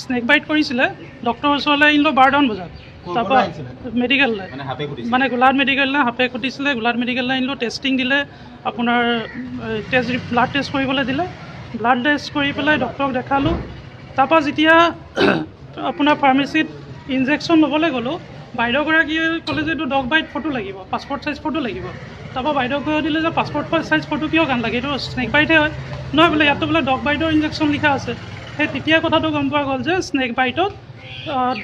snake bite কৰিছিলে ডক্টৰৰ ওচৰলৈ আহিলোঁ 12টামান বজাত তাৰপৰা মেডিকেললৈ মানে গোলাঘাট মেডিকেললৈ সাপে খুটিছিলে গোলাঘাট মেডিকেললৈ আহিলোঁ টেষ্টিং দিলে আপোনাৰ ব্লাড টেষ্ট কৰিবলৈ দিলে ব্লাড টেষ্ট কৰি পেলাই ডক্টৰক দেখালোঁ তাৰপৰা যেতিয়া আপোনাৰ ফাৰ্মেচিত ইনজেকশ্যন ল'বলৈ গ'লোঁ বাইদেউগৰাকীয়ে ক'লে যে এইটো ডগ বাইট ফটো লাগিব পাছপৰ্ট চাইজ ফটো লাগিব তাৰপৰা বাইদেউক কৈ দিলে যে পাছপৰ্ট চাইজ ফটো কিয় কাম লাগে এইটো স্নেক বাইটহে হয় নহয় বোলে ইয়াততো বোলে ডগ বাইটৰ ইনজেকশ্যন লিখা আছে সেই তেতিয়া কথাটো গম পোৱা গ'ল যে স্নেক বাইটত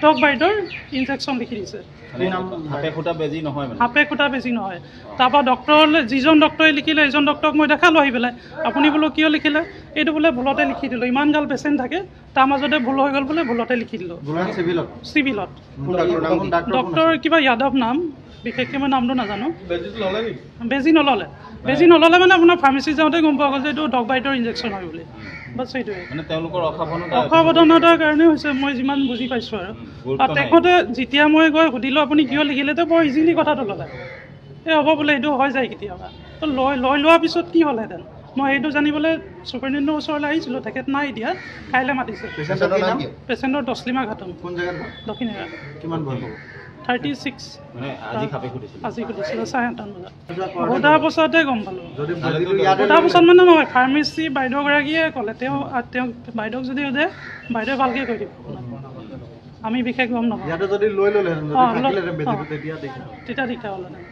ডগ বাইটৰ ইনজেকশ্যন লিখি দিছে সাপে খুটা বেজি নহয় তাৰপৰা ডক্টৰলৈ যিজন ডক্টৰে লিখিলে এইজন ডক্টৰক মই দেখালোঁ আহি পেলাই আপুনি বোলো কিয় লিখিলে এইটো বোলে ভুলতে লিখি দিলোঁ ইমান গাল পেচেণ্ট থাকে তাৰ মাজতে ভুল হৈ গ'ল বোলে ভুলতে লিখি দিলোঁ চিভিলত ডক্টৰ কিবা যাদৱ নাম বিশেষকৈ মই নামটো নাজানো বেজি নল'লে মানে আপোনাৰ ফাৰ্মেচি যাওঁতে গম পোৱা গ'ল যে এইটো ডগ বাইটৰ ইনজেকশ্যন হয় বুলি বাছ সেইটোৱে অসাৱধানতাৰ কাৰণে হৈছে মই যিমান বুজি পাইছোঁ আৰু তেখেতে যেতিয়া মই গৈ সুধিলোঁ আপুনি কিয় লিখিলে তো বৰ ইজিলি কথাটো ল'লে এই হ'ব বোলে এইটো হৈ যায় কেতিয়াবা তো লৈ লোৱাৰ পিছত কি হ'লহেঁতেন মই সেইটো জানিবলৈ ছুপাৰিণ্টেণ্ডেণ্টৰ ওচৰলৈ আহিছিলোঁ তেখেত নাই এতিয়া কাইলৈ মাতিছে পেচেণ্টৰ তছলিমা খাতুন দক্ষিণেৰা 36 আজি খুলিছিলোঁ 8:30 বজাত সোধাৰ পাছতে গম পালোঁ সোধাৰ পাছত মানে নহয় ফাৰ্মেচি বাইদেউগৰাকীয়ে ক'লে তেওঁ বাইদেউক যদি সোধে বাইদেৱে ভালকৈ কৈ দিব আমি বিশেষ গম নাপাওঁ তেতিয়া দিগদাৰ হ'লহেঁতেন